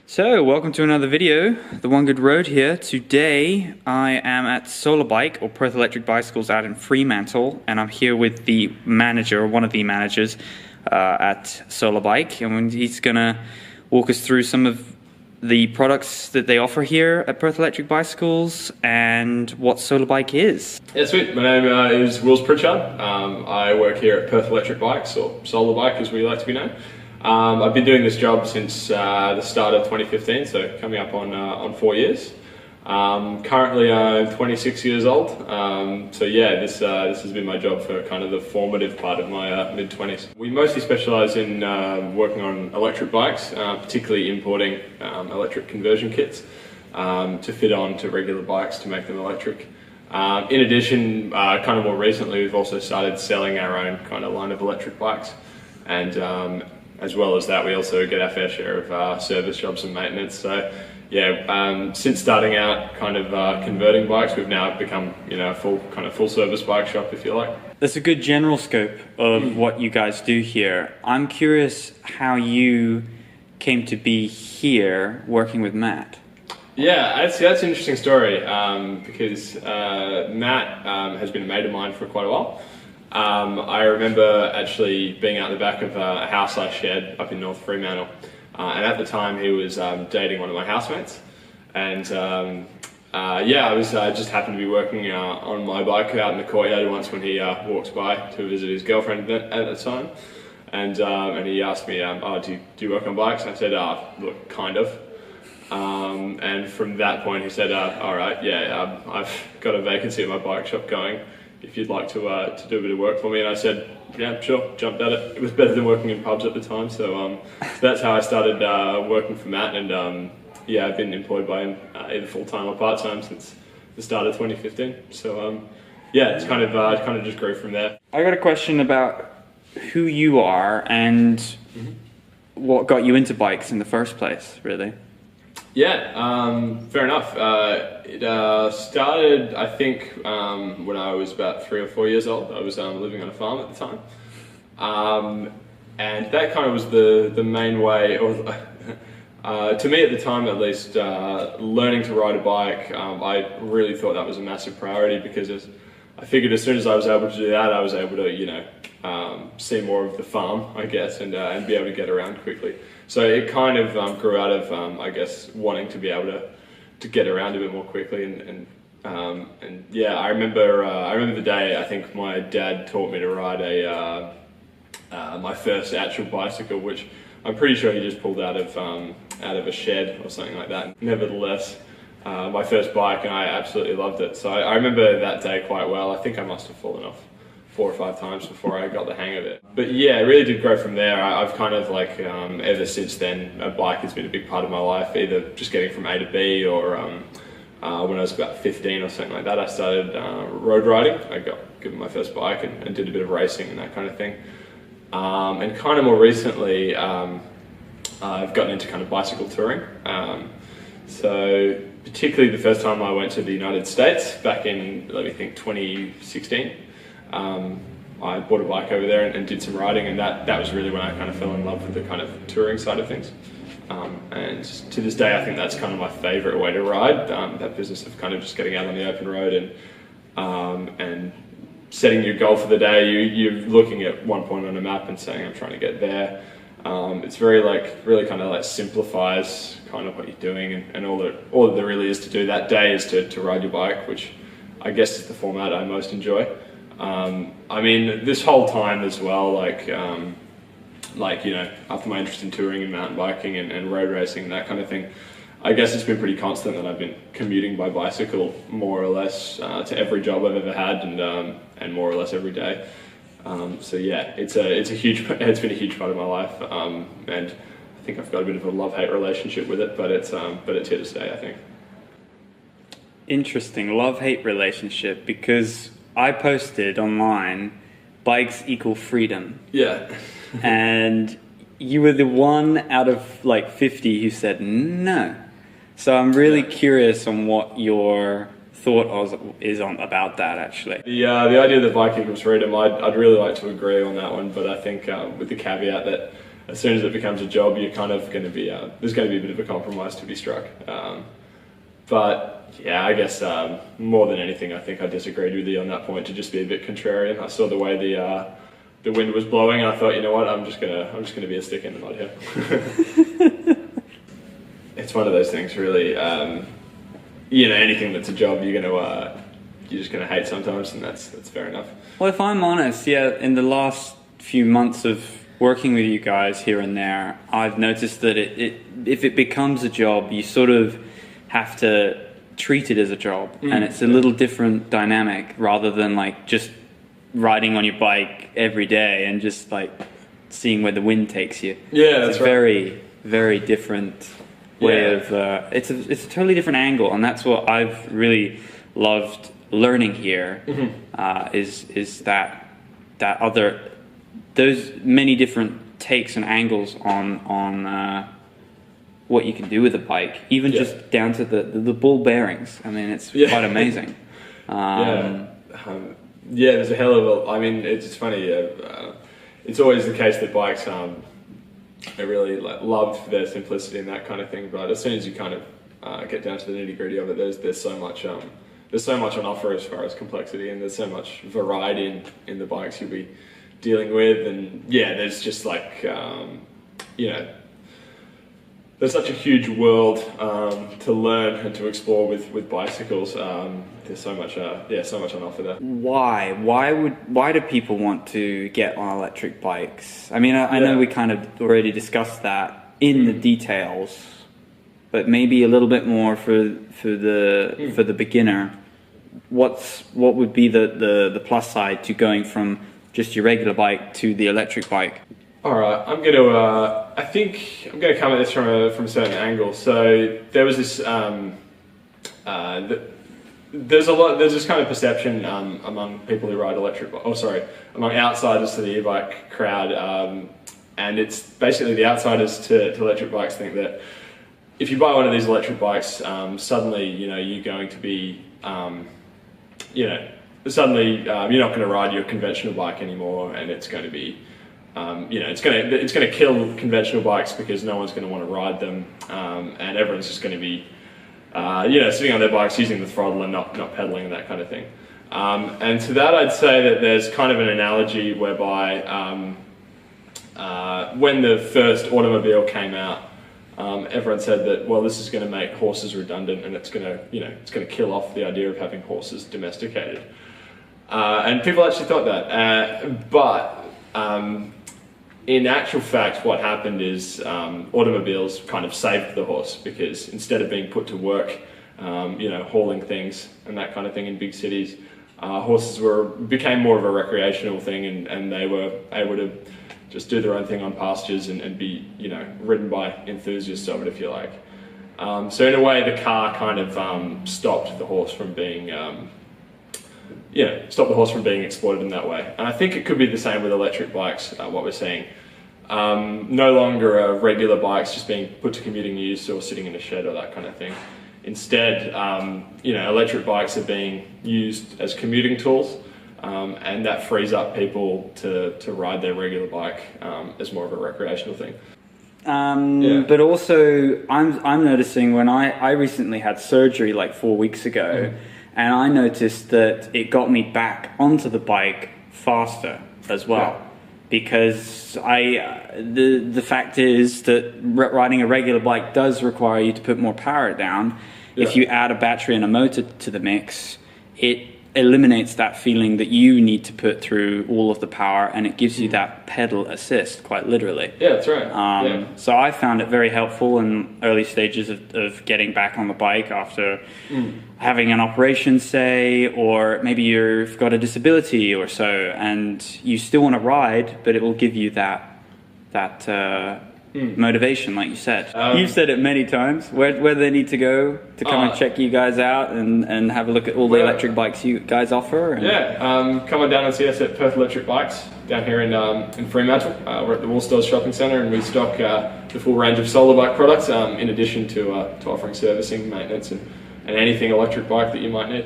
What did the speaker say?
So, welcome to another video, The One Good Road here. Today, I am at Solar Bike, or Perth Electric Bicycles out in Fremantle, and I'm here with the manager, or one of the managers at Solar Bike, and he's going to walk us through some of the products that they offer here at Perth Electric Bicycles and what Solar Bike is. Yeah, sweet. My name is Pritchard. I work here at Perth Electric Bikes, or Solar Bike as we like to be known. I've been doing this job since the start of 2015, so coming up on 4 years. Currently I'm 26 years old, so yeah, this has been my job for kind of the formative part of my mid-20s. We mostly specialise in working on electric bikes, particularly importing electric conversion kits to fit on to regular bikes to make them electric. In addition, kind of more recently, we've also started selling our own kind of line of electric bikes, and as well as that, we also get our fair share of service jobs and maintenance. So, yeah, since starting out kind of converting bikes, we've now become, a full service bike shop, if you like. That's a good general scope of what you guys do here. I'm curious how you came to be here working with Matt. Yeah, that's an interesting story because Matt has been a mate of mine for quite a while. I remember actually being out the back of a house I shared up in North Fremantle, and at the time he was dating one of my housemates, and I was just happened to be working on my bike out in the courtyard once when he walked by to visit his girlfriend at the time, and he asked me, do you work on bikes? And I said, look, kind of. And from that point he said, all right, yeah, I've got a vacancy at my bike shop going, if you'd like to do a bit of work for me. And I said, yeah, sure, jumped at it. It was better than working in pubs at the time, so that's how I started working for Matt, and yeah, I've been employed by him either full-time or part-time since the start of 2015. So yeah, it's kind of just grew from there. I got a question about who you are and what got you into bikes in the first place, really. Yeah, fair enough. It started, I think, when I was about 3 or 4 years old. I was living on a farm at the time. And that kind of was the main way, or to me at the time at least, learning to ride a bike, I really thought that was a massive priority, because I figured as soon as I was able to do that, I was able to, see more of the farm, I guess, and be able to get around quickly. So it kind of grew out of, I guess, wanting to be able to get around a bit more quickly, and yeah, I remember the day I think my dad taught me to ride my first actual bicycle, which I'm pretty sure he just pulled out of a shed or something like that. Nevertheless, my first bike, and I absolutely loved it. So I remember that day quite well. I think I must have fallen off 4 or 5 times before I got the hang of it. But yeah, it really did grow from there. I've kind of ever since then, a bike has been a big part of my life, either just getting from A to B, or when I was about 15 or something like that, I started road riding. I got given my first bike and did a bit of racing and that kind of thing. And kind of more recently, I've gotten into kind of bicycle touring. So particularly the first time I went to the United States back in, let me think, 2016. I bought a bike over there and did some riding, and that was really when I kind of fell in love with the kind of touring side of things. And to this day, I think that's kind of my favourite way to ride, that business of kind of just getting out on the open road and setting your goal for the day. You're looking at one point on a map and saying, I'm trying to get there. It's very really kind of simplifies kind of what you're doing, and all that there really is to do that day is to ride your bike, which I guess is the format I most enjoy. I mean, this whole time as well, after my interest in touring and mountain biking and road racing and that kind of thing, I guess it's been pretty constant that I've been commuting by bicycle more or less to every job I've ever had, and more or less every day. So yeah, it's been a huge part of my life, and I think I've got a bit of a love-hate relationship with it, but it's here to stay, I think. Interesting love-hate relationship, because I posted online, bikes equal freedom. Yeah. And you were the one out of 50 who said no. So I'm really curious on what your thought is about that, actually. The idea that bike equals freedom, I'd really like to agree on that one, but I think with the caveat that as soon as it becomes a job, you're kind of going to be there's going to be a bit of a compromise to be struck. But yeah, I guess more than anything, I think I disagreed with you on that point to just be a bit contrarian. I saw the way the wind was blowing, and I thought, you know what, I'm just gonna be a stick in the mud here. It's one of those things, really. You know, anything that's a job, you're just gonna hate sometimes, and that's fair enough. Well, if I'm honest, yeah, in the last few months of working with you guys here and there, I've noticed that if it becomes a job, you sort of have to treat it as a job, and it's a little different dynamic rather than like just riding on your bike every day and just like seeing where the wind takes you. Yeah, that's it's a very, very different way of. It's a totally different angle, and that's what I've really loved learning here. Is that other, those many different takes and angles on what you can do with a bike, even just down to the ball bearings. I mean, it's quite amazing. Yeah, there's a hell of a. I mean, it's funny. It's always the case that bikes are really loved for their simplicity and that kind of thing. But as soon as you kind of get down to the nitty gritty of it, there's so much on offer as far as complexity, and there's so much variety in the bikes you'll be dealing with. And yeah, there's just like you know, there's such a huge world to learn and to explore with bicycles. There's so much on offer there. Why do people want to get on electric bikes? I mean, I know we kind of already discussed that in the details, but maybe a little bit more for the beginner. What would be the plus side to going from just your regular bike to the electric bike? All right, I think I'm gonna come at this from a certain angle. So there was this, there's this kind of perception among people who ride among outsiders to the e-bike crowd, and it's basically the outsiders to electric bikes think that if you buy one of these electric bikes, suddenly you're going to be, suddenly you're not going to ride your conventional bike anymore, and it's going to be. It's going to kill conventional bikes because no one's going to want to ride them, and everyone's just going to be, sitting on their bikes using the throttle and not pedaling and that kind of thing. And to that, I'd say that there's kind of an analogy whereby when the first automobile came out, everyone said that, well, this is going to make horses redundant, and it's going to kill off the idea of having horses domesticated. And people actually thought that, but in actual fact, what happened is automobiles kind of saved the horse, because instead of being put to work, hauling things and that kind of thing in big cities, horses became more of a recreational thing, and they were able to just do their own thing on pastures and be ridden by enthusiasts of it, if you like. So in a way, the car kind of stopped the horse from being exploited in that way. And I think it could be the same with electric bikes, what we're seeing. No longer are regular bikes just being put to commuting use or sitting in a shed or that kind of thing. Instead, electric bikes are being used as commuting tools, and that frees up people to ride their regular bike as more of a recreational thing. But also, I'm noticing when I recently had surgery like 4 weeks ago, and I noticed that it got me back onto the bike faster as well. Because the fact is that riding a regular bike does require you to put more power down. If you add a battery and a motor to the mix, it eliminates that feeling that you need to put through all of the power, and it gives you that pedal assist, quite literally. Yeah, that's right. So I found it very helpful in early stages of getting back on the bike after having an operation, say, or maybe you've got a disability or so, and you still want to ride, but it will give you that motivation, like you said. You've said it many times. Where they need to go to come and check you guys out and have a look at all the electric bikes you guys offer. Come on down and see us at Perth Electric Bikes down here in Fremantle. We're at the Woolstars Shopping Centre, and we stock the full range of solar bike products in addition to offering servicing, maintenance, and anything electric bike that you might need.